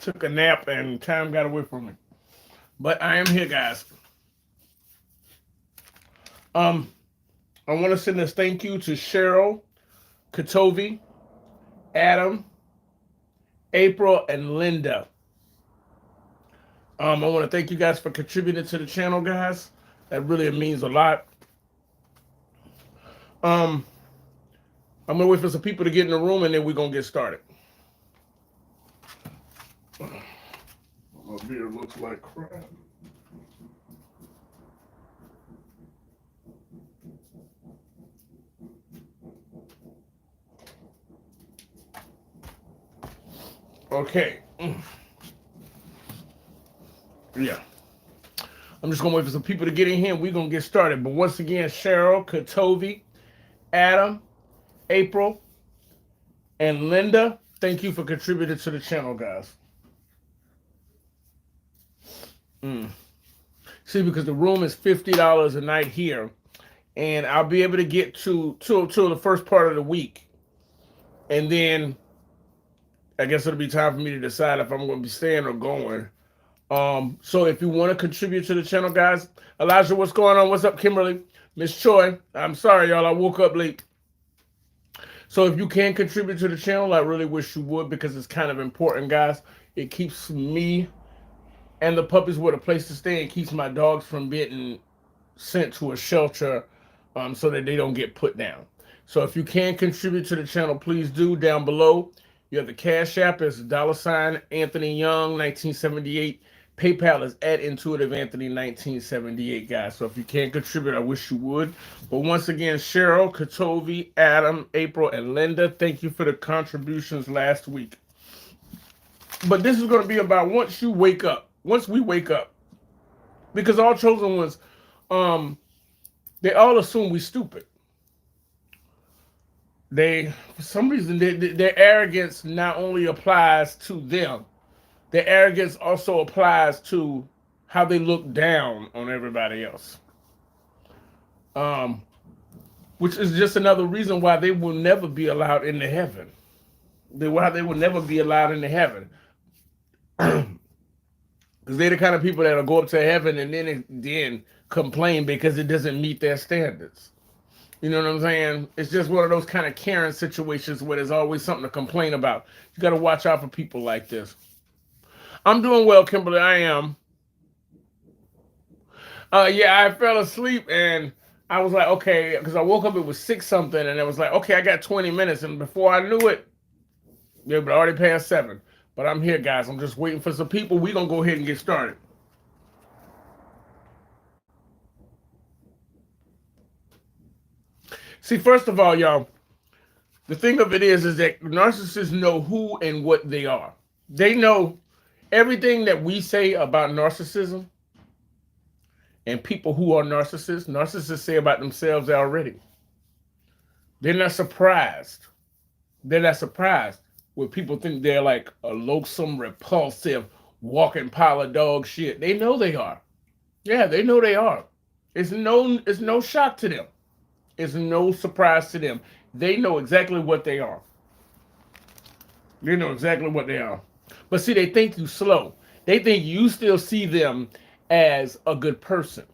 Took a nap and time got away from me. But I am here, guys. Um, I want to send this thank you to Cheryl, Katovi, Adam, April, and Linda. I want to thank you guys for contributing to the channel, guys. That really means a lot. I'm gonna wait for some people to get in the room, and then we're gonna get started. My beard looks like crap. Okay. Yeah. I'm just gonna wait for some people to get in here and we're gonna get started. But once again, Cheryl, Katovi, Adam, April, and Linda, thank you for contributing to the channel, guys. See, because the room is $50 a night here, and I'll be able to get to the first part of the week, and then I guess it'll be time for me to decide if I'm going to be staying or going. So if you want to contribute to the channel, guys, Elijah, what's going on? What's up, Kimberly? Miss Choi, I'm sorry, y'all. I woke up late. So if you can contribute to the channel, I really wish you would, because it's kind of important, guys. It keeps me and the puppies with a place to stay, and keeps my dogs from being sent to a shelter so that they don't get put down. So if you can contribute to the channel, please do. Down below, you have the Cash App is $ Anthony Young 1978. PayPal is @IntuitiveAnthony1978, guys. So if you can't contribute, I wish you would. But once again, Cheryl, Katovi, Adam, April, and Linda, thank you for the contributions last week. But this is going to be about once we wake up, because all chosen ones, they all assume we stupid. For some reason, their arrogance not only applies to them, their arrogance also applies to how they look down on everybody else. Which is just another reason why they will never be allowed into heaven. Why they will never be allowed into heaven. Because they're the kind of people that'll go up to heaven and then complain because it doesn't meet their standards. You know what I'm saying? It's just one of those kind of Karen situations where there's always something to complain about. You got to watch out for people like this. I'm doing well, Kimberly. I am. Yeah, I fell asleep and I was like, okay, because I woke up, it was 6 something, and I was like, okay, I got 20 minutes. And before I knew it, they were already past 7. But I'm here, guys. I'm just waiting for some people. We're going to go ahead and get started. See, first of all, y'all, the thing of it is that narcissists know who and what they are. They know everything that we say about narcissism, and people who are narcissists say about themselves already. They're not surprised. They're not surprised when people think they're like a loathsome, repulsive, walking pile of dog shit. They know they are. Yeah, they know they are. It's no shock to them. It's no surprise to them. They know exactly what they are. They know exactly what they are. But see, they think you slow. They think you still see them as a good person,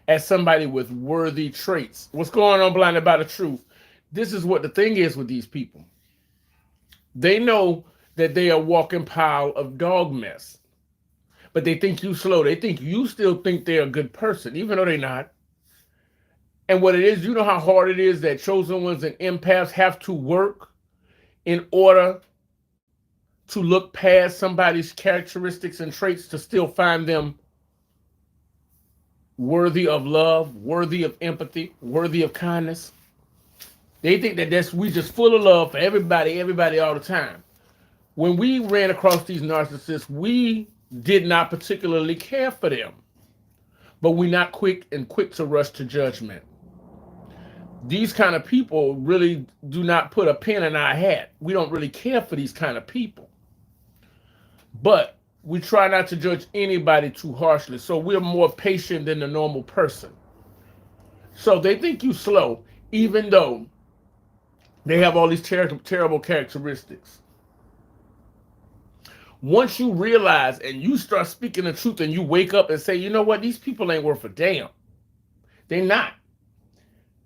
as somebody with worthy traits. What's going on, Blinded by the Truth? This is what the thing is with these people. They know that they are a walking pile of dog mess. But they think you slow. They think you still think they're a good person, even though they're not. And what it is, you know how hard it is that chosen ones and empaths have to work in order to look past somebody's characteristics and traits to still find them worthy of love, worthy of empathy, worthy of kindness. They think that we just full of love for everybody all the time. When we ran across these narcissists, we did not particularly care for them, but we're not quick to rush to judgment. These kind of people really do not put a pin in our hat. We don't really care for these kind of people. But we try not to judge anybody too harshly. So we're more patient than the normal person. So they think you slow, even though they have all these terrible characteristics. Once you realize and you start speaking the truth and you wake up and say, you know what, these people ain't worth a damn. They're not.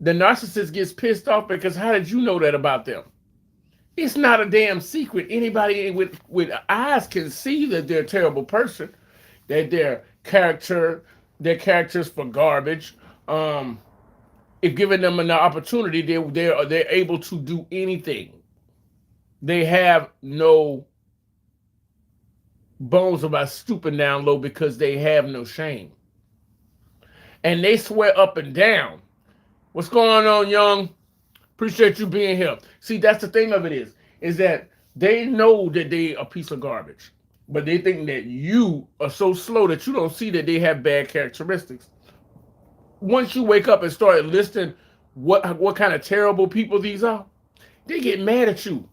The narcissist gets pissed off because how did you know that about them? It's not a damn secret. Anybody with eyes can see that they're a terrible person, that their characters for garbage. If given them an opportunity, they're able to do anything. They have no bones about stooping down low because they have no shame. And they swear up and down. What's going on, young? Appreciate you being here. See, that's the thing of it is that they know that they a piece of garbage. But they think that you are so slow that you don't see that they have bad characteristics. Once you wake up and start listing what kind of terrible people these are, they get mad at you.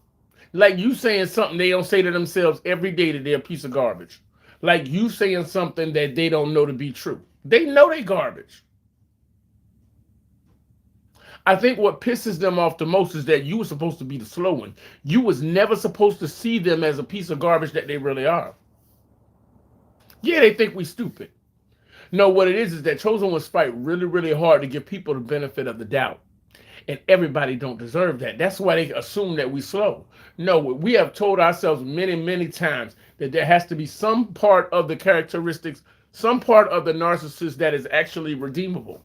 Like you saying something they don't say to themselves every day that they're a piece of garbage. Like you saying something that they don't know to be true. They know they garbage. I think what pisses them off the most is that you were supposed to be the slow one. You was never supposed to see them as a piece of garbage that they really are. Yeah, they think we stupid. No, what it is that chosen ones fight really, really hard to give people the benefit of the doubt. And everybody don't deserve that. That's why they assume that we slow. No, we have told ourselves many, many times that there has to be some part of the characteristics, some part of the narcissist that is actually redeemable.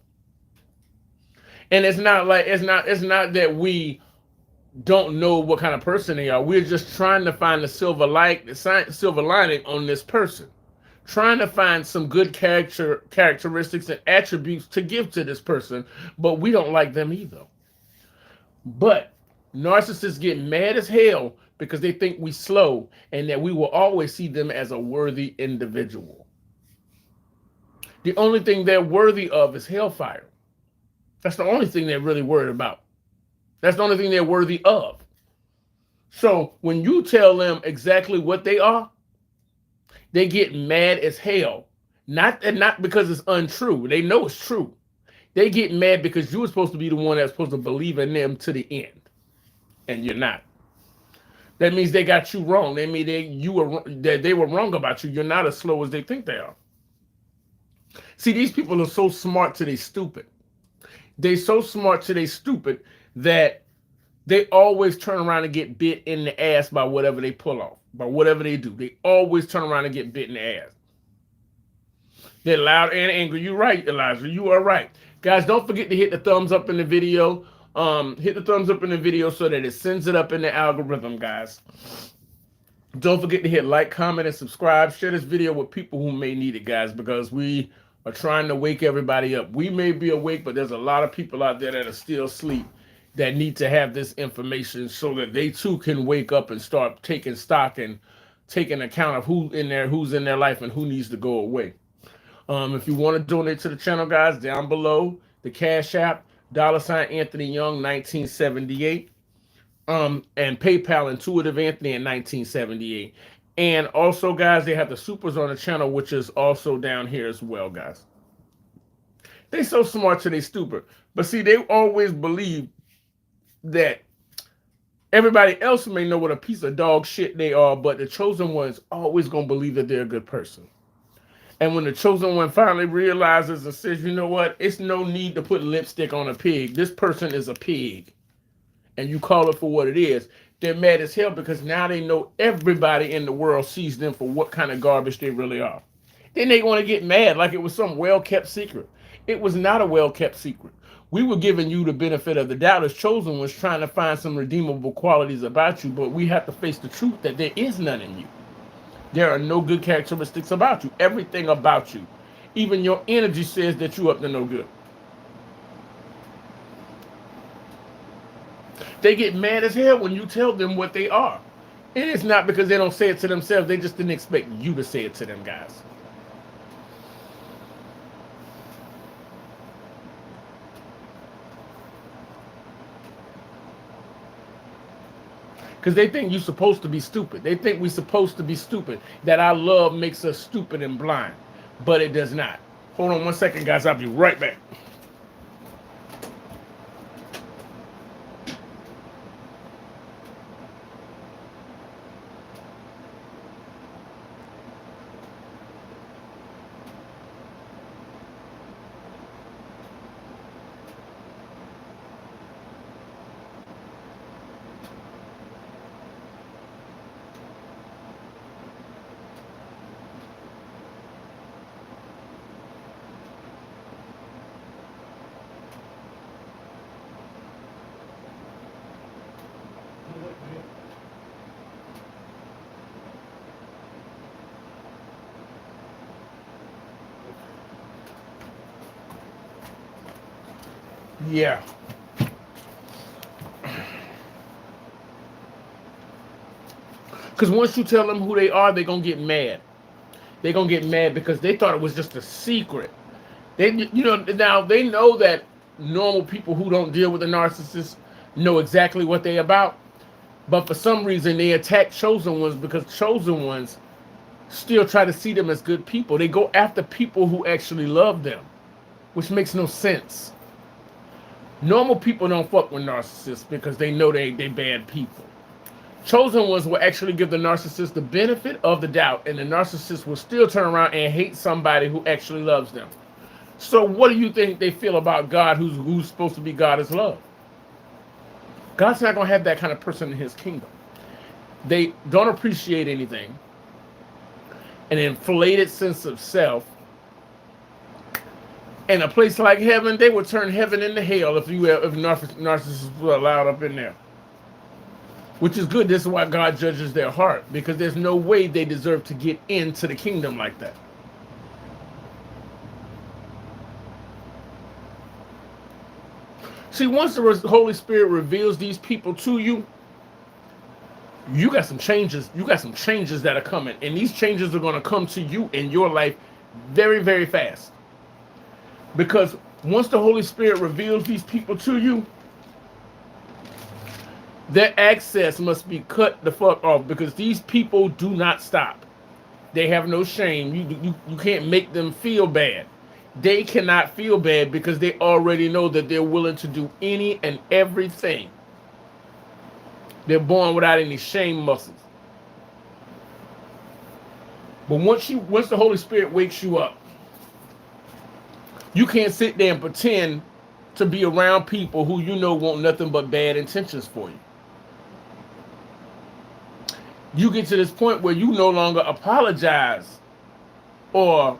And it's not that we don't know what kind of person they are. We're just trying to find the silver lining on this person. Trying to find some good characteristics and attributes to give to this person, but we don't like them either. But narcissists get mad as hell because they think we slow and that we will always see them as a worthy individual. The only thing they're worthy of is hellfire. That's the only thing they're really worried about. That's the only thing they're worthy of. So when you tell them exactly what they are, they get mad as hell. Not because it's untrue. They know it's true. They get mad because you were supposed to be the one that's supposed to believe in them to the end. And you're not. That means they got you wrong. That means they were wrong about you. You're not as slow as they think they are. See, these people are so smart to they stupid. They so smart to they stupid that they always turn around and get bit in the ass by whatever they pull off, by whatever they do. They always turn around and get bit in the ass. They're loud and angry. You're right, Elijah. You are right. Guys, don't forget to hit the thumbs up in the video. Hit the thumbs up in the video so that it sends it up in the algorithm, guys. Don't forget to hit like, comment, and subscribe. Share this video with people who may need it, guys, because we are trying to wake everybody up. We may be awake, but there's a lot of people out there that are still asleep that need to have this information so that they too can wake up and start taking stock and taking account of who's in their life and who needs to go away. If you want to donate to the channel, guys, down below, the Cash App, $Anthony Young 1978, and PayPal Intuitive Anthony in 1978. And also, guys, they have the supers on the channel, which is also down here as well, guys. They so smart to they stupid. But see, they always believe that everybody else may know what a piece of dog shit they are, but the chosen one's always going to believe that they're a good person. And when the chosen one finally realizes and says, you know what, it's no need to put lipstick on a pig. This person is a pig. And you call it for what it is. They're mad as hell because now they know everybody in the world sees them for what kind of garbage they really are. Then they want to get mad like it was some well-kept secret. It was not a well-kept secret. We were giving you the benefit of the doubt as chosen ones, trying to find some redeemable qualities about you, but we have to face the truth that there is none in you. There are no good characteristics about you. Everything about you. Even your energy says that you're up to no good. They get mad as hell when you tell them what they are. And it's not because they don't say it to themselves. They just didn't expect you to say it to them, guys. Because they think you're supposed to be stupid. They think we're supposed to be stupid. That our love makes us stupid and blind. But it does not. Hold on one second, guys. I'll be right back. Yeah. Because once you tell them who they are, they're going to get mad. They're going to get mad because they thought it was just a secret. Now they know that normal people who don't deal with the narcissist know exactly what they're about. But for some reason, they attack chosen ones because chosen ones still try to see them as good people. They go after people who actually love them, which makes no sense. Normal people don't fuck with narcissists because they know they bad people. Chosen ones will actually give the narcissist the benefit of the doubt, and the narcissist will still turn around and hate somebody who actually loves them. So what do you think they feel about God, who's supposed to be God is love? God's not going to have that kind of person in his kingdom. They don't appreciate anything. An inflated sense of self. In a place like heaven, they would turn heaven into hell if narcissists were allowed up in there. Which is good. This is why God judges their heart, because there's no way they deserve to get into the kingdom like that. See, once the Holy Spirit reveals these people to you, you got some changes. You got some changes that are coming, and these changes are going to come to you in your life very, very fast. Because once the Holy Spirit reveals these people to you, their access must be cut the fuck off, because these people do not stop. They have no shame. You can't make them feel bad. They cannot feel bad because they already know that they're willing to do any and everything. They're born without any shame muscles. But once the Holy Spirit wakes you up, you can't sit there and pretend to be around people who you know want nothing but bad intentions for you. You get to this point where you no longer apologize, or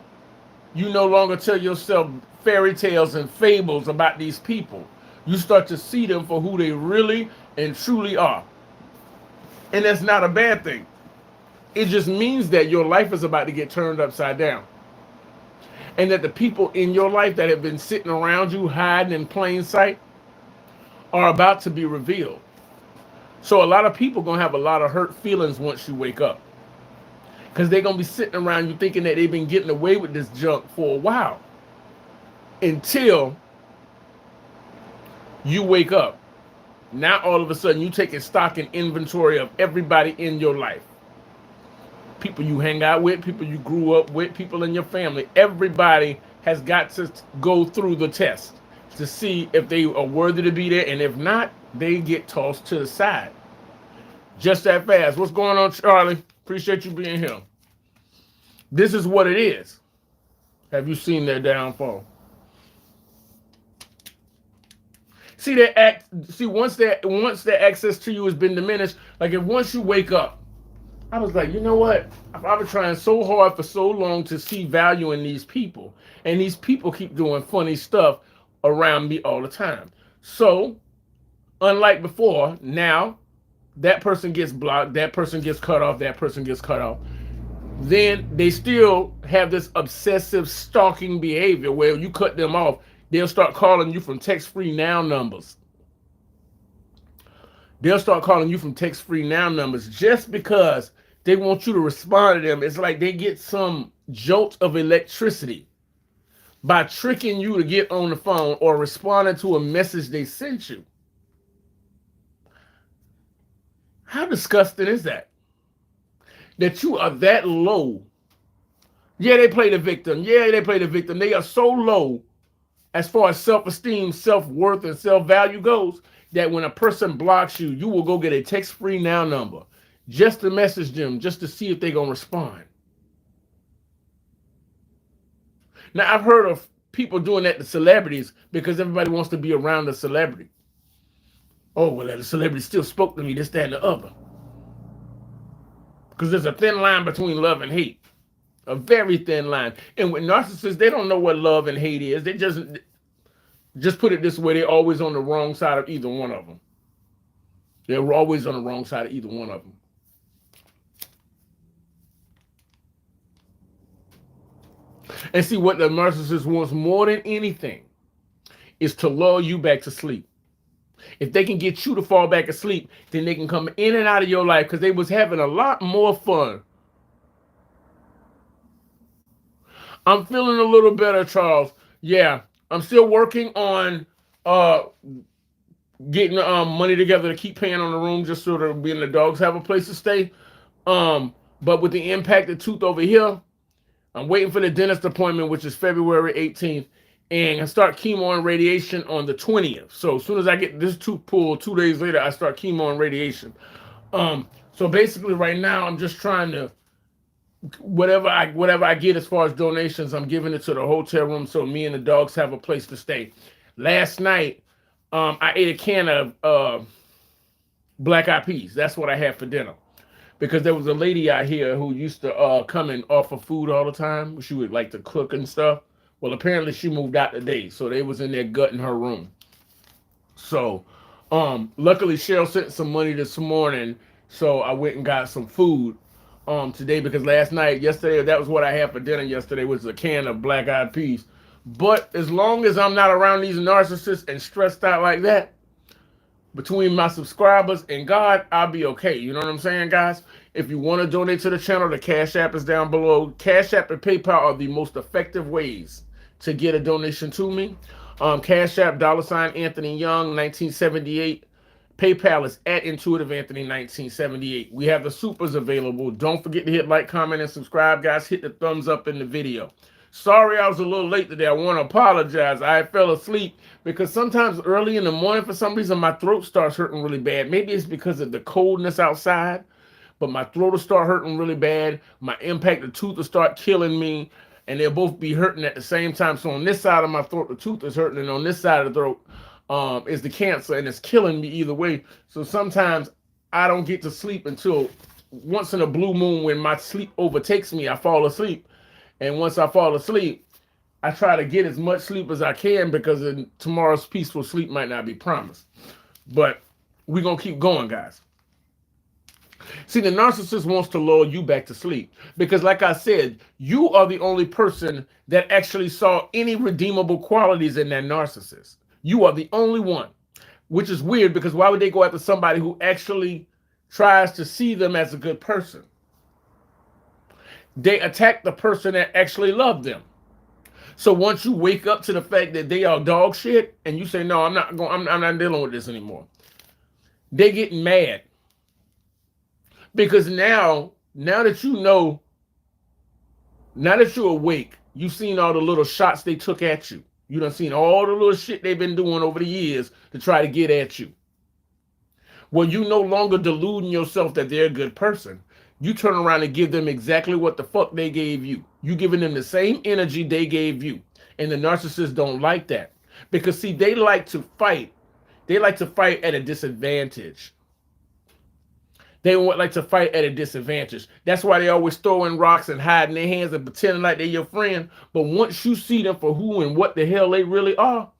you no longer tell yourself fairy tales and fables about these people. You start to see them for who they really and truly are. And that's not a bad thing. It just means that your life is about to get turned upside down. And that the people in your life that have been sitting around you hiding in plain sight are about to be revealed. So a lot of people are going to have a lot of hurt feelings once you wake up. Because they're going to be sitting around you thinking that they've been getting away with this junk for a while. Until you wake up. Now all of a sudden you taking stock and inventory of everybody in your life. People you hang out with, people you grew up with, people in your family. Everybody has got to go through the test to see if they are worthy to be there. And if not, they get tossed to the side. Just that fast. What's going on, Charlie? Appreciate you being here. This is what it is. Have you seen their downfall? See, once their access to you has been diminished, like if once you wake up, I was like, you know what? I've been trying so hard for so long to see value in these people, and these people keep doing funny stuff around me all the time. So, unlike before, now that person gets blocked, that person gets cut off, that person gets cut off. Then they still have this obsessive stalking behavior where you cut them off, they'll start calling you from text-free now numbers. They'll start calling you from text-free now numbers just because they want you to respond to them. It's like they get some jolt of electricity by tricking you to get on the phone or responding to a message they sent you. How disgusting is that? That you are that low. Yeah, they play the victim. Yeah, they play the victim. They are so low as far as self-esteem, self-worth, and self-value goes that when a person blocks you, you will go get a text-free now number just to message them, just to see if they're going to respond. Now, I've heard of people doing that to celebrities because everybody wants to be around the celebrity. Oh, well, the celebrity still spoke to me, this, that, and the other. Because there's a thin line between love and hate. A very thin line. And with narcissists, they don't know what love and hate is. They just put it this way, they're always on the wrong side of either one of them. They're always on the wrong side of either one of them. And see, what the narcissist wants more than anything is to lull you back to sleep. If they can get you to fall back asleep, then they can come in and out of your life because they was having a lot more fun. I'm feeling a little better, Charles. Yeah, I'm still working on uh getting money together to keep paying on the room just so that we and the dogs have a place to stay. But with the impacted tooth over here, I'm waiting for the dentist appointment, which is February 18th, and I start chemo and radiation on the 20th. So as soon as I get this tooth pulled, 2 days later, I start chemo and radiation. So basically right now I'm just trying to whatever I get as far as donations, I'm giving it to the hotel room so me and the dogs have a place to stay. Last night, I ate a can of black eyed peas. That's what I had for dinner. Because there was a lady out here who used to come and offer food all the time. She would like to cook and stuff. Well, apparently she moved out today, so they was in there gutting her room. So, luckily Cheryl sent some money this morning, so I went and got some food today because yesterday, that was what I had for dinner yesterday was a can of black eyed peas. But as long as I'm not around these narcissists and stressed out like that, between my subscribers and God, I'll be okay. You know what I'm saying, guys? If you want to donate to the channel, the Cash App is down below. Cash App and PayPal are the most effective ways to get a donation to me. Cash App, $ Anthony Young, 1978. PayPal is at Intuitive Anthony 1978. We have the supers available. Don't forget to hit like, comment, and subscribe, guys. Hit the thumbs up in the video. Sorry I was a little late today. I want to apologize. I fell asleep because sometimes early in the morning, for some reason, my throat starts hurting really bad. Maybe it's because of the coldness outside, but my throat will start hurting really bad. My impacted tooth will start killing me, and they'll both be hurting at the same time. So on this side of my throat, the tooth is hurting, and on this side of the throat, is the cancer, and it's killing me either way. So sometimes I don't get to sleep until once in a blue moon when my sleep overtakes me. I fall asleep, and once I fall asleep, I try to get as much sleep as I can because tomorrow's peaceful sleep might not be promised. But we're going to keep going, guys. See, the narcissist wants to lull you back to sleep because, like I said, you are the only person that actually saw any redeemable qualities in that narcissist. You are the only one, which is weird because why would they go after somebody who actually tries to see them as a good person? They attack the person that actually loved them. So once you wake up to the fact that they are dog shit and you say, no, I'm not dealing with this anymore, they get mad. Because now that you know, now that you're awake, you've seen all the little shots they took at you. You done seen all the little shit they've been doing over the years to try to get at you. Well, you no longer deluding yourself that they're a good person. You turn around and give them exactly what the fuck they gave you. You giving them the same energy they gave you. And the narcissists don't like that. Because see, they like to fight. They like to fight at a disadvantage. They like to fight at a disadvantage. That's why they always throwing rocks and hiding their hands and pretending like they're your friend. But once you see them for who and what the hell they really are,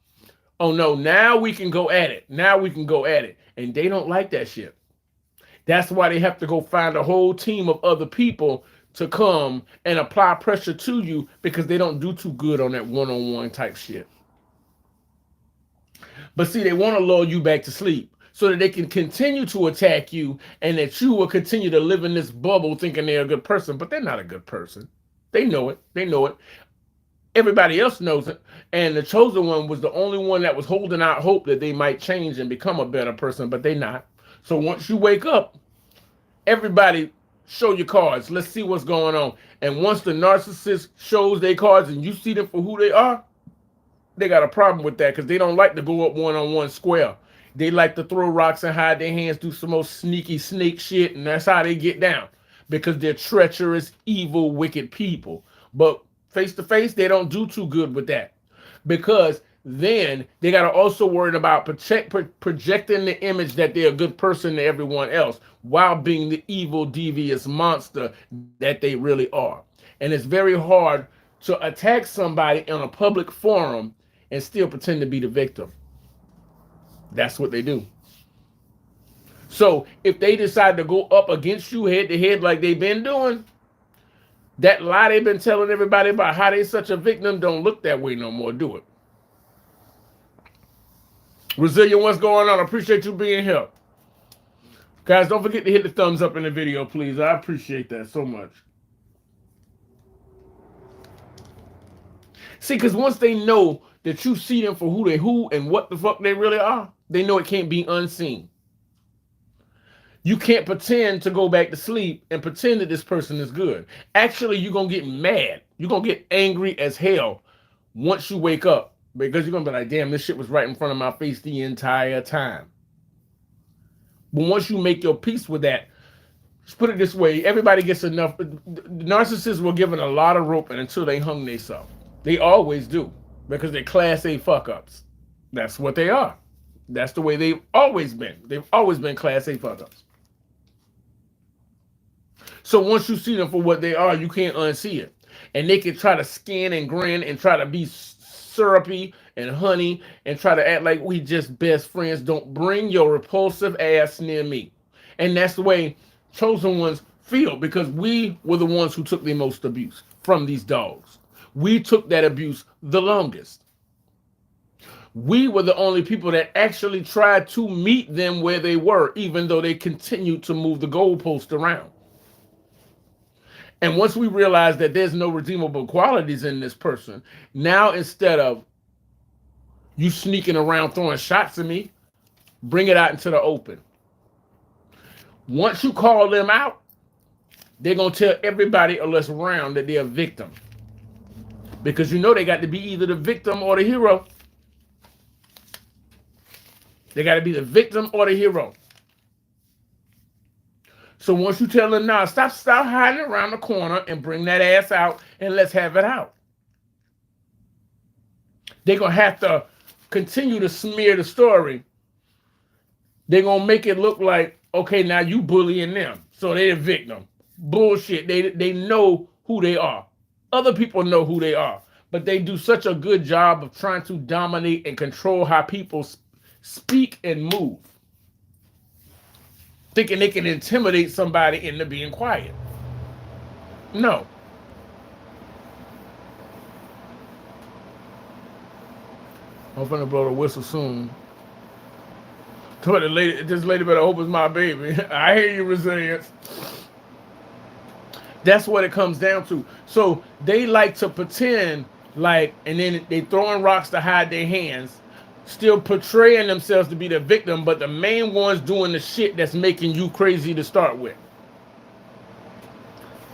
oh no, now we can go at it. Now we can go at it. And they don't like that shit. That's why they have to go find a whole team of other people to come and apply pressure to you because they don't do too good on that one-on-one type shit. But see, they want to lull you back to sleep so that they can continue to attack you and that you will continue to live in this bubble thinking they're a good person, but they're not a good person. They know it. They know it. Everybody else knows it. And the chosen one was the only one that was holding out hope that they might change and become a better person, but they're not. So once you wake up, everybody show your cards. Let's see what's going on. And once the narcissist shows their cards and you see them for who they are, they got a problem with that because they don't like to go up one-on-one square. They like to throw rocks and hide their hands, do some most sneaky snake shit, and that's how they get down because they're treacherous, evil, wicked people. But face-to-face, they don't do too good with that because then they got to also worry about projecting the image that they're a good person to everyone else while being the evil, devious monster that they really are. And it's very hard to attack somebody in a public forum and still pretend to be the victim. That's what they do. So if they decide to go up against you head to head like they've been doing, that lie they've been telling everybody about how they're such a victim don't look that way no more, do it. Resilient, what's going on? I appreciate you being here. Guys, don't forget to hit the thumbs up in the video, please. I appreciate that so much. See, because once they know that you see them for who and what the fuck they really are, they know it can't be unseen. You can't pretend to go back to sleep and pretend that this person is good. Actually, you're going to get mad. You're going to get angry as hell once you wake up, because you're going to be like, damn, this shit was right in front of my face the entire time. But once you make your peace with that, let's put it this way, everybody gets enough. Narcissists were given a lot of rope until they hung themselves. They always do, because they're class A fuck-ups. That's what they are. That's the way they've always been. They've always been class A fuck-ups. So once you see them for what they are, you can't unsee it. And they can try to skin and grin and try to be syrupy and honey and try to act like we just best friends. Don't bring your repulsive ass near me. And that's the way chosen ones feel, because we were the ones who took the most abuse from these dogs. We took that abuse the longest. We were the only people that actually tried to meet them where they were, even though they continued to move the goalpost around. And once we realized that there's no redeemable qualities in this person, now instead of you sneaking around throwing shots at me, bring it out into the open. Once you call them out, they're going to tell everybody else around that they're a victim. Because you know they got to be either the victim or the hero. They got to be the victim or the hero. So once you tell them, now stop hiding around the corner and bring that ass out and let's have it out. They're going to have to continue to smear the story. They're going to make it look like, okay, now you bullying them. So they're the victim. Bullshit. They know who they are. Other people know who they are. But they do such a good job of trying to dominate and control how people speak and move, thinking they can intimidate somebody into being quiet. No. I'm finna blow the whistle soon. Told the lady, this lady better hope it's my baby. I hear you, Resilience. That's what it comes down to. So they like to pretend like, and then they throwing rocks to hide their hands, still portraying themselves to be the victim, but the main ones doing the shit that's making you crazy to start with.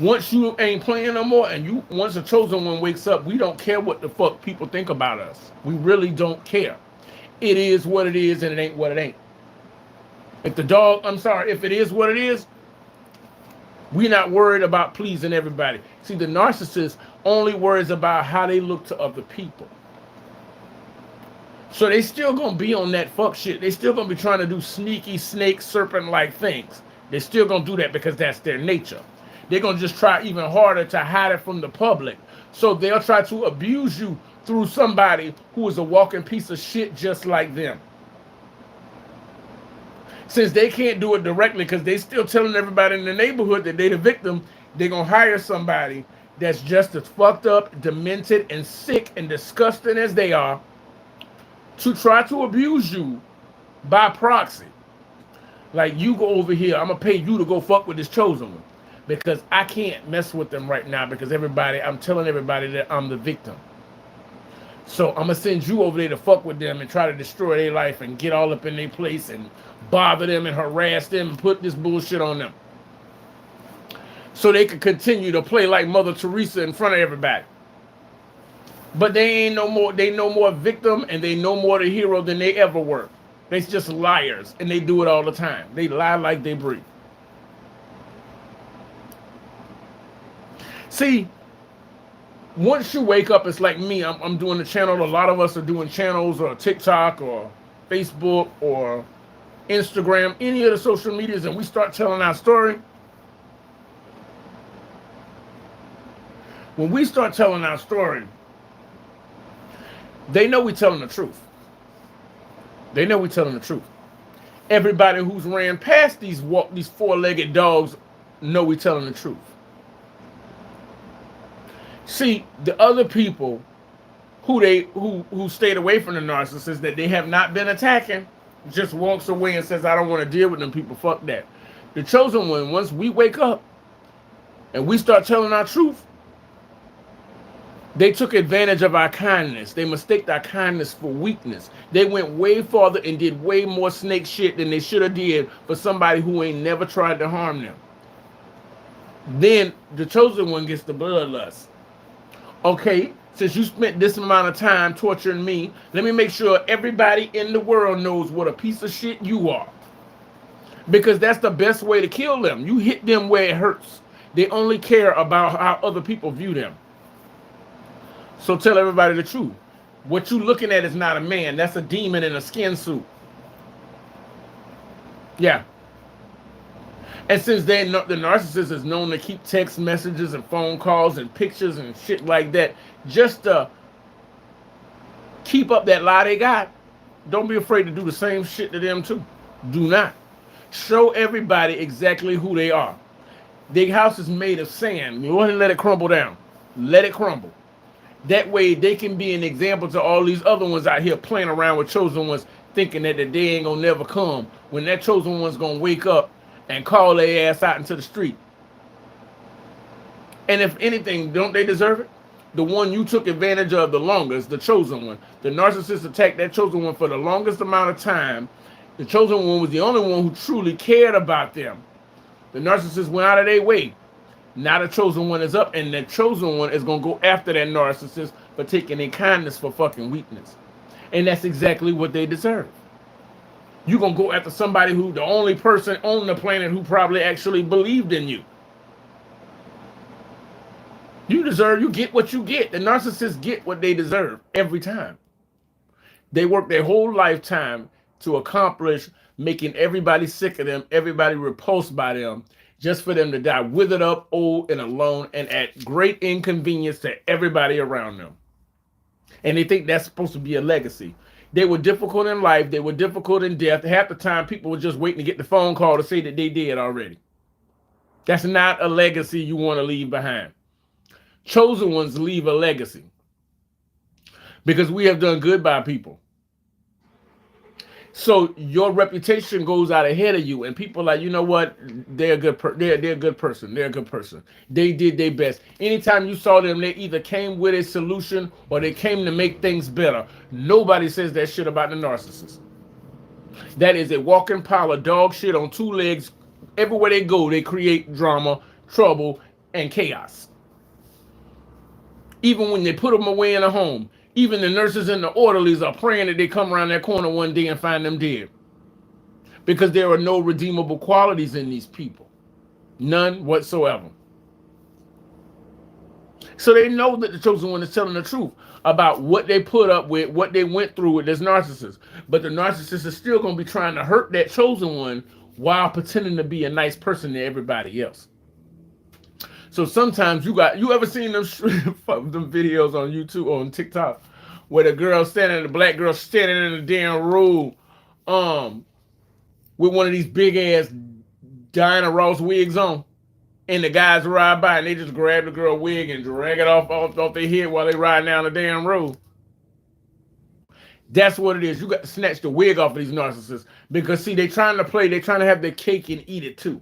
Once you ain't playing no more, and once a chosen one wakes up, we don't care what the fuck people think about us. We really don't care. It is what it is, and it ain't what it ain't. If if it is what it is, we're not worried about pleasing everybody. See, the narcissist only worries about how they look to other people. So they still gonna be on that fuck shit. They still gonna be trying to do sneaky snake serpent-like things. They still gonna do that because that's their nature. They're gonna just try even harder to hide it from the public. So they'll try to abuse you through somebody who is a walking piece of shit just like them. Since they can't do it directly because they still telling everybody in the neighborhood that they're the victim, they're gonna hire somebody that's just as fucked up, demented, and sick and disgusting as they are to try to abuse you by proxy. Like, you go over here, I'm gonna pay you to go fuck with this chosen one because I can't mess with them right now because I'm telling everybody that I'm the victim. So I'm gonna send you over there to fuck with them and try to destroy their life and get all up in their place and bother them and harass them and put this bullshit on them. So they can continue to play like Mother Teresa in front of everybody. But they no more victim and they no more the hero than they ever were. They're just liars and they do it all the time. They lie like they breathe. See, once you wake up, it's like me. I'm doing a channel. A lot of us are doing channels or TikTok or Facebook or Instagram, any of the social medias, and we start telling our story. When we start telling our story, they know we're telling the truth. They know we're telling the truth. Everybody who's ran past these four-legged dogs know we're telling the truth. See, the other people who stayed away from the narcissist that they have not been attacking just walks away and says, I don't want to deal with them people. Fuck that. The chosen one, once we wake up and we start telling our truth, they took advantage of our kindness. They mistaked our kindness for weakness. They went way farther and did way more snake shit than they should have did for somebody who ain't never tried to harm them. Then the chosen one gets the bloodlust. Okay, since you spent this amount of time torturing me, let me make sure everybody in the world knows what a piece of shit you are. Because that's the best way to kill them. You hit them where it hurts. They only care about how other people view them. So tell everybody the truth. What you looking at is not a man. That's a demon in a skin suit. Yeah. And since the narcissist is known to keep text messages and phone calls and pictures and shit like that, just to keep up that lie they got, don't be afraid to do the same shit to them too. Do not. Show everybody exactly who they are. Their house is made of sand. Go ahead and let it crumble down. Let it crumble. That way they can be an example to all these other ones out here playing around with chosen ones, thinking that the day ain't gonna never come when that chosen one's gonna wake up and call their ass out into the street. And if anything, don't they deserve it? The one you took advantage of the longest, the chosen one. The narcissist attacked that chosen one for the longest amount of time. The chosen one was the only one who truly cared about them. The narcissist went out of their way. Now the chosen one is up, and the chosen one is going to go after that narcissist for taking their kindness for fucking weakness. And that's exactly what they deserve. You're going to go after somebody who, the only person on the planet who probably actually believed in you. You get what you get. The narcissists get what they deserve every time. They work their whole lifetime to accomplish making everybody sick of them, everybody repulsed by them, just for them to die withered up, old, and alone, and at great inconvenience to everybody around them. And they think that's supposed to be a legacy. They were difficult in life. They were difficult in death. Half the time, people were just waiting to get the phone call to say that they did already. That's not a legacy you want to leave behind. Chosen ones leave a legacy because we have done good by people. So your reputation goes out ahead of you, and people are like, you know what? They're a good they're a good person. They're a good person. They did their best. Anytime you saw them, they either came with a solution or they came to make things better. Nobody says that shit about the narcissist. That is a walking pile of dog shit on two legs. Everywhere they go, they create drama, trouble, and chaos. Even when they put them away in a home, even the nurses and the orderlies are praying that they come around that corner one day and find them dead. Because there are no redeemable qualities in these people. None whatsoever. So they know that the chosen one is telling the truth about what they put up with, what they went through with this narcissist. But the narcissist is still going to be trying to hurt that chosen one while pretending to be a nice person to everybody else. So sometimes you ever seen them videos on YouTube or on TikTok where the black girl standing in the damn room with one of these big ass Diana Ross wigs on, and the guys ride by and they just grab the girl wig and drag it off their head while they ride down the damn road. That's what it is. You got to snatch the wig off of these narcissists because see, they're trying to have their cake and eat it too.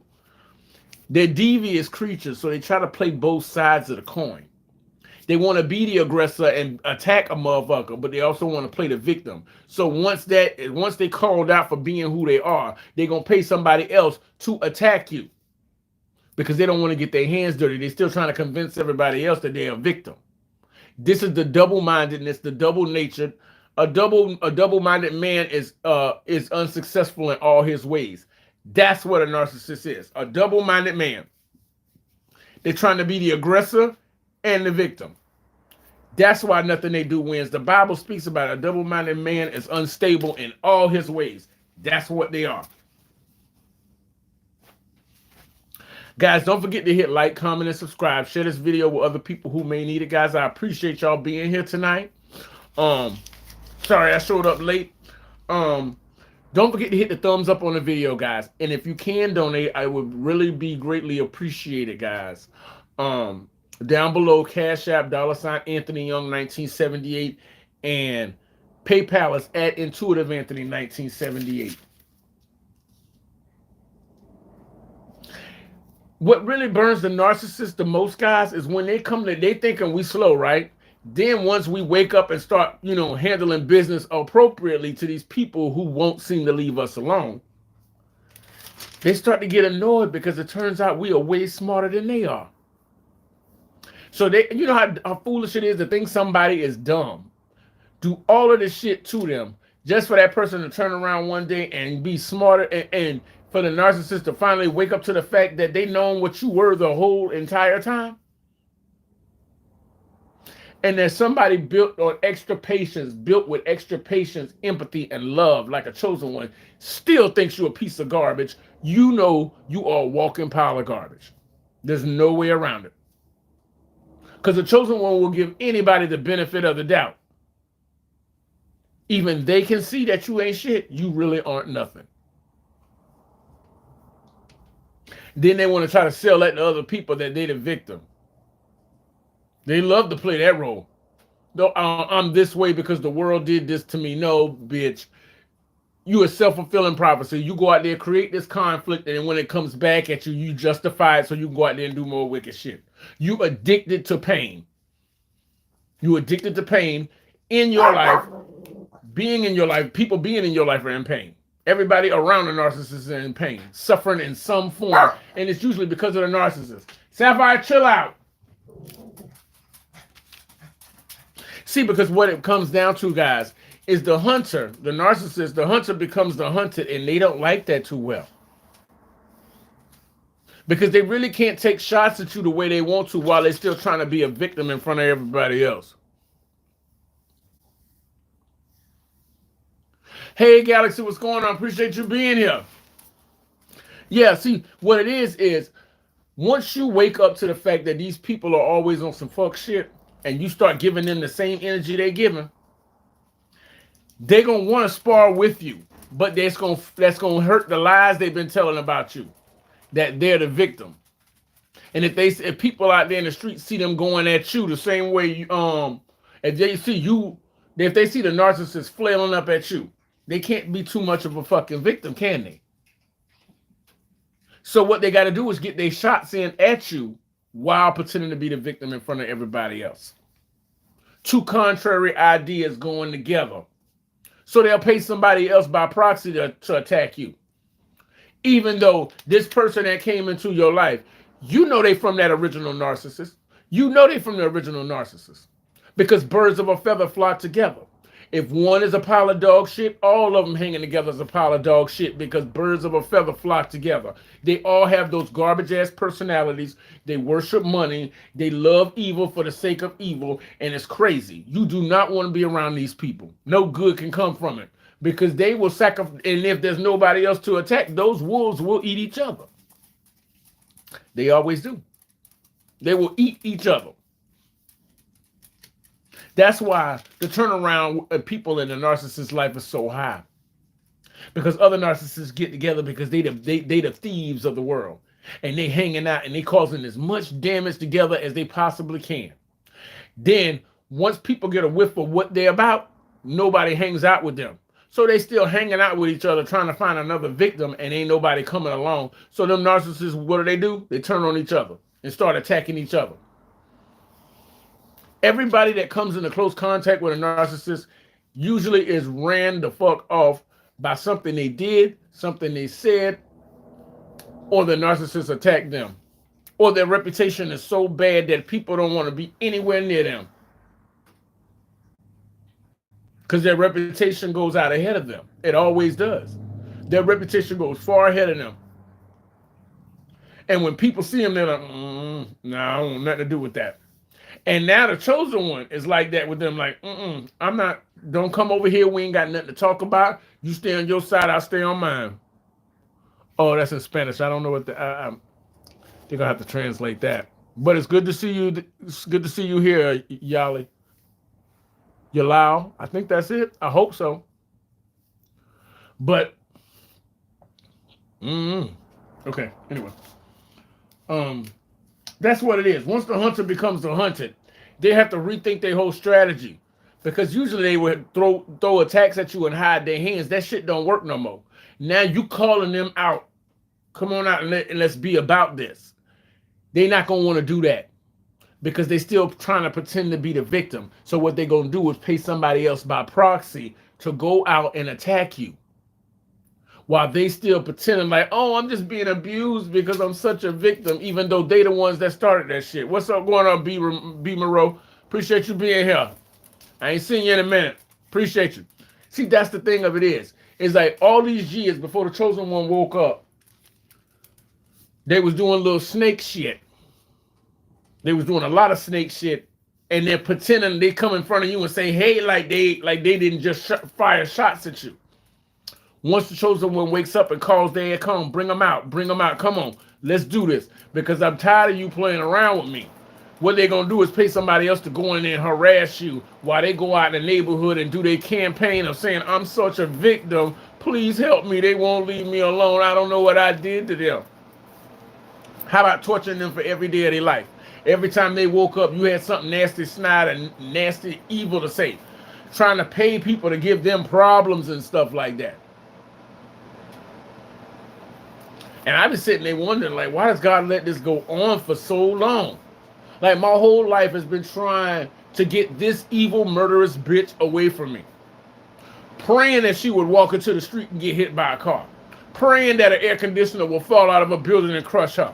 They're devious creatures, so they try to play both sides of the coin. They want to be the aggressor and attack a motherfucker, but they also want to play the victim. So once they called out for being who they are, they're going to pay somebody else to attack you because they don't want to get their hands dirty. They're still trying to convince everybody else that they're a victim. This is the double-mindedness, the double-natured. A double-minded man is unsuccessful in all his ways. That's what a narcissist is, a double-minded man. They're trying to be the aggressor and the victim. That's why nothing they do wins. The Bible speaks about a double-minded man is unstable in all his ways. That's what they are. Guys, don't forget to hit like, comment, and subscribe. Share this video with other people who may need it. Guys, I appreciate y'all being here tonight. Sorry I showed up late. Don't forget to hit the thumbs up on the video, guys. And if you can donate, I would really be greatly appreciated, guys. Down below, Cash App, $ Anthony Young 1978, and PayPal is at Intuitive Anthony 1978. What really burns the narcissist the most, guys, is when they come to, they thinking we slow, right? Then once we wake up and start, handling business appropriately to these people who won't seem to leave us alone, they start to get annoyed because it turns out we are way smarter than they are. So they, how foolish it is to think somebody is dumb. Do all of this shit to them just for that person to turn around one day and be smarter, and for the narcissist to finally wake up to the fact that they known what you were the whole entire time. And there's somebody built with extra patience, empathy, and love, like a chosen one, still thinks you're a piece of garbage. You know you are a walking pile of garbage. There's no way around it. Because the chosen one will give anybody the benefit of the doubt. Even they can see that you ain't shit, you really aren't nothing. Then they want to try to sell that to other people that they the victim. They love to play that role. No, I'm this way because the world did this to me. No, bitch. You a self-fulfilling prophecy. You go out there, create this conflict, and when it comes back at you, you justify it so you can go out there and do more wicked shit. You addicted to pain. You addicted to pain in your life, being in your life, people being in your life are in pain. Everybody around the narcissist is in pain, suffering in some form, and it's usually because of the narcissist. Sapphire, chill out. See, because what it comes down to, guys, is the hunter, the narcissist, the hunter becomes the hunted, and they don't like that too well. Because they really can't take shots at you the way they want to while they're still trying to be a victim in front of everybody else. Hey, Galaxy, what's going on? Appreciate you being here. Yeah, see, what it is once you wake up to the fact that these people are always on some fuck shit, and you start giving them the same energy they're giving, they're going to want to spar with you. But that's going to hurt the lies they've been telling about you, that they're the victim. And if people out there in the street see them going at you the same way if they see the narcissist flailing up at you, they can't be too much of a fucking victim, can they? So what they got to do is get their shots in at you while pretending to be the victim in front of everybody else. Two contrary ideas going together. So they'll pay somebody else by proxy to attack you. Even though this person that came into your life, you know they from that original narcissist. You know they from the original narcissist. Because birds of a feather flock together. If one is a pile of dog shit, all of them hanging together is a pile of dog shit, because birds of a feather flock together. They all have those garbage ass personalities. They worship money. They love evil for the sake of evil. And it's crazy. You do not want to be around these people. No good can come from it, because they will sacrifice. And if there's nobody else to attack, those wolves will eat each other. They always do. They will eat each other. That's why the turnaround of people in the narcissist life is so high. Because other narcissists get together because they the thieves of the world. And they hanging out and they causing as much damage together as they possibly can. Then once people get a whiff of what they're about, nobody hangs out with them. So they still hanging out with each other, trying to find another victim, and ain't nobody coming along. So them narcissists, what do? They turn on each other and start attacking each other. Everybody that comes into close contact with a narcissist usually is ran the fuck off by something they did, something they said, or the narcissist attacked them. Or their reputation is so bad that people don't want to be anywhere near them. Because their reputation goes out ahead of them. It always does. Their reputation goes far ahead of them. And when people see them, they're like, no, I don't want nothing to do with that. And now the chosen one is like that with them, like, I'm not, don't come over here. We ain't got nothing to talk about. You stay on your side, I'll stay on mine. Oh, that's in Spanish. I don't know what they're gonna have to translate that. But it's good to see you. It's good to see you here, Yali. Yalao. I think that's it. I hope so. But okay, anyway. That's what it is. Once the hunter becomes the hunted, they have to rethink their whole strategy. Because usually they would throw attacks at you and hide their hands. That shit don't work no more. Now you calling them out. Come on out and let's be about this. They're not going to want to do that because they still trying to pretend to be the victim. So what they're going to do is pay somebody else by proxy to go out and attack you. While they still pretending like, oh, I'm just being abused because I'm such a victim, even though they the ones that started that shit. What's up going on, B. Moreau? Appreciate you being here. I ain't seen you in a minute. Appreciate you. See, that's the thing of it is. It's like all these years before the Chosen One woke up, they was doing little snake shit. They was doing a lot of snake shit, and they're pretending they come in front of you and say, hey, like they didn't just fire shots at you. Once the Chosen One wakes up and calls their come, bring them out, come on, let's do this. Because I'm tired of you playing around with me. What they're going to do is pay somebody else to go in there and harass you while they go out in the neighborhood and do their campaign of saying, I'm such a victim, please help me, they won't leave me alone, I don't know what I did to them. How about torturing them for every day of their life? Every time they woke up, you had something nasty, snide, and nasty, evil to say. Trying to pay people to give them problems and stuff like that. And I've been sitting there wondering, like, why does God let this go on for so long? Like, my whole life has been trying to get this evil, murderous bitch away from me. Praying that she would walk into the street and get hit by a car. Praying that an air conditioner will fall out of a building and crush her.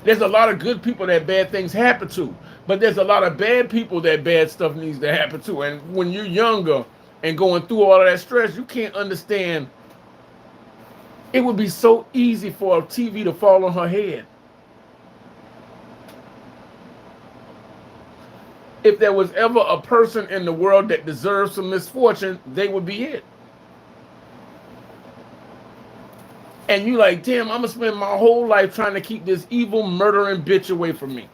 There's a lot of good people that bad things happen to, but there's a lot of bad people that bad stuff needs to happen to. And when you're younger and going through all of that stress, you can't understand. It would be so easy for a TV to fall on her head. If there was ever a person in the world that deserves some misfortune, they would be it. And you like, damn, I'm going to spend my whole life trying to keep this evil, murdering bitch away from me.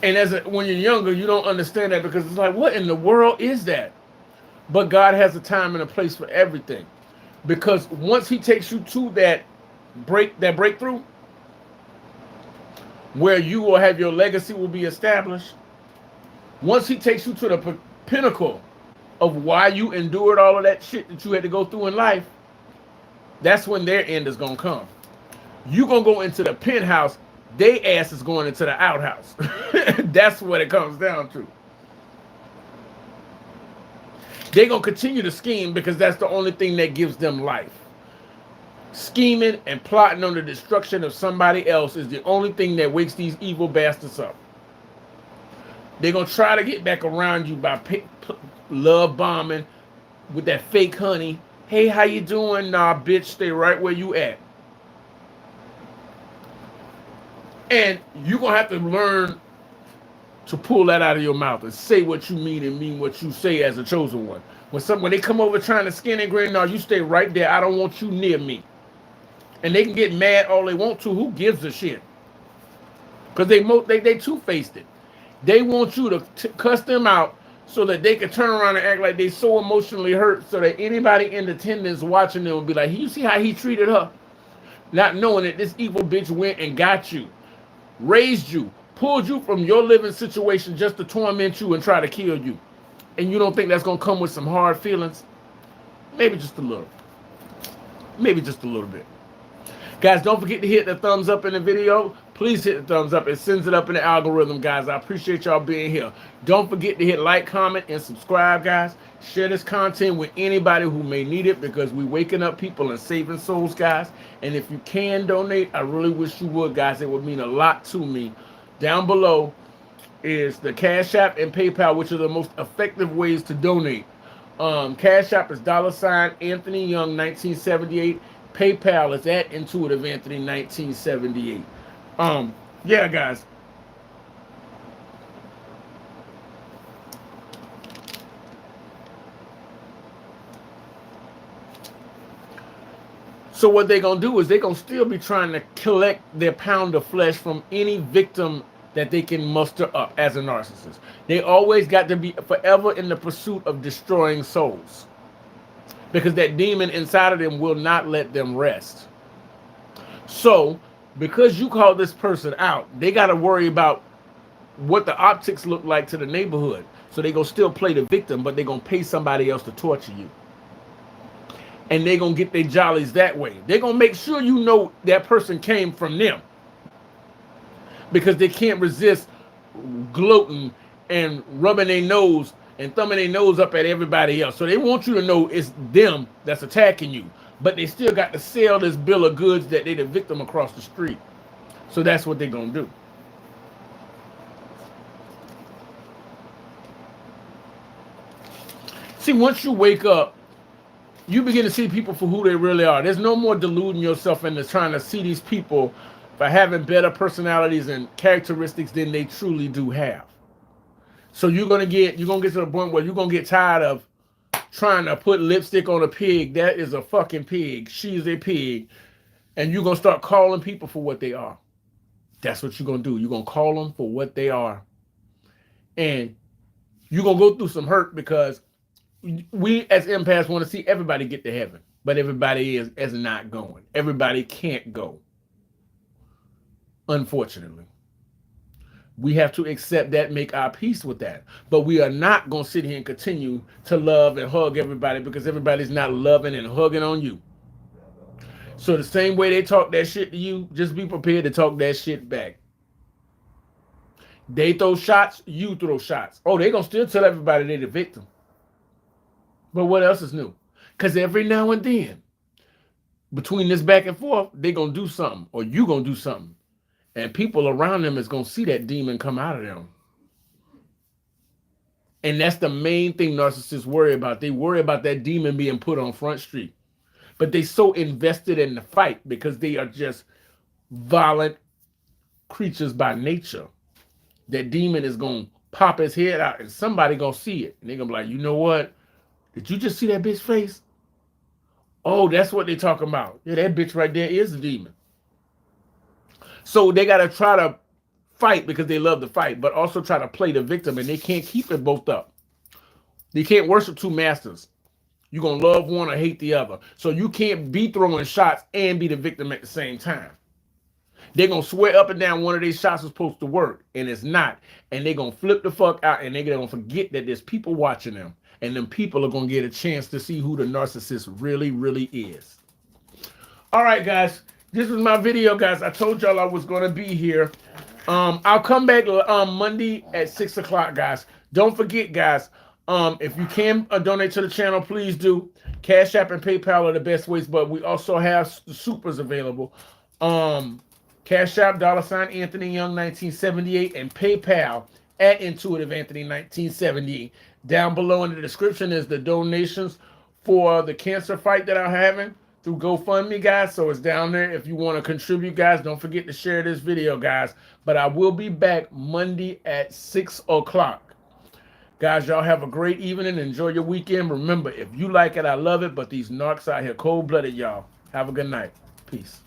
And when you're younger, you don't understand that because it's like, what in the world is that? But God has a time and a place for everything. Because once he takes you to that breakthrough, where you will have your legacy will be established, once he takes you to the pinnacle of why you endured all of that shit that you had to go through in life, that's when their end is going to come. You're going to go into the penthouse, their ass is going into the outhouse. That's what it comes down to. They're going to continue to scheme because that's the only thing that gives them life. Scheming and plotting on the destruction of somebody else is the only thing that wakes these evil bastards up. They're going to try to get back around you by love bombing with that fake honey. Hey, how you doing? Nah, bitch, stay right where you at. And you're going to have to learn to pull that out of your mouth and say what you mean and mean what you say as a chosen one. When they come over trying to skin and grin, no, you stay right there. I don't want you near me. And they can get mad all they want to. Who gives a shit? Because they two-faced it. They want you to cuss them out so that they can turn around and act like they so emotionally hurt so that anybody in attendance watching them will be like, you see how he treated her? Not knowing that this evil bitch went and got you, raised you, pulled you from your living situation just to torment you and try to kill you. And you don't think that's going to come with some hard feelings? Maybe just a little. Maybe just a little bit. Guys, don't forget to hit the thumbs up in the video. Please hit the thumbs up. It sends it up in the algorithm, guys. I appreciate y'all being here. Don't forget to hit like, comment, and subscribe, guys. Share this content with anybody who may need it because we're waking up people and saving souls, guys. And if you can donate, I really wish you would, guys. It would mean a lot to me. Down below is the Cash App and PayPal, which are the most effective ways to donate. Cash App is $ Anthony Young 1978. PayPal is at Intuitive Anthony 1978. Yeah, guys. So what they're going to do is they're going to still be trying to collect their pound of flesh from any victim that they can muster up as a narcissist. They always got to be forever in the pursuit of destroying souls. Because that demon inside of them will not let them rest. So because you call this person out, they got to worry about what the optics look like to the neighborhood. So they gonna still play the victim, but they gonna pay somebody else to torture you. And they gonna get their jollies that way. They're gonna make sure you know that person came from them. Because they can't resist gloating and rubbing their nose and thumbing their nose up at everybody else. So they want you to know it's them that's attacking you. But they still got to sell this bill of goods that they the victim across the street. So that's what they're gonna do. See, once you wake up, you begin to see people for who they really are. There's no more deluding yourself into trying to see these people for having better personalities and characteristics than they truly do have. So you're gonna get to the point where you're gonna get tired of trying to put lipstick on a pig. That is a fucking pig. She's a pig. And you're gonna start calling people for what they are. That's what you're gonna do. You're gonna call them for what they are. And you're gonna go through some hurt because we as empaths want to see everybody get to heaven, but everybody is not going. Everybody can't go. Unfortunately, we have to accept that, make our peace with that. But we are not going to sit here and continue to love and hug everybody because everybody's not loving and hugging on you. So the same way they talk that shit to you, just be prepared to talk that shit back. They throw shots, you throw shots. Oh, they're going to still tell everybody they're the victim. But what else is new? Because every now and then, between this back and forth, they're going to do something or you going to do something. And people around them is going to see that demon come out of them. And that's the main thing narcissists worry about. They worry about that demon being put on Front Street. But they so invested in the fight because they are just violent creatures by nature. That demon is going to pop his head out and somebody going to see it. And they're going to be like, you know what? Did you just see that bitch face? Oh, that's what they're talking about. Yeah, that bitch right there is the demon. So they got to try to fight because they love to fight, but also try to play the victim, and they can't keep it both up. They can't worship two masters. You're going to love one or hate the other. So you can't be throwing shots and be the victim at the same time. They're going to swear up and down one of these shots is supposed to work, and it's not. And they're going to flip the fuck out, and they're going to forget that there's people watching them. And then people are going to get a chance to see who the narcissist really, really is. All right, guys. This was my video, guys. I told y'all I was going to be here. I'll come back Monday at 6 o'clock, guys. Don't forget, guys, if you can donate to the channel, please do. Cash App and PayPal are the best ways, but we also have the supers available. Cash App, $ Anthony Young 1978, and PayPal at Intuitive Anthony 1978. Down below in the description is the donations for the cancer fight that I'm having through GoFundMe, guys. So it's down there if you want to contribute, guys. Don't forget to share this video, guys. But I will be back Monday at 6 o'clock. Guys, y'all have a great evening. Enjoy your weekend. Remember, if you like it, I love it. But these narcs out here cold-blooded, y'all. Have a good night. Peace.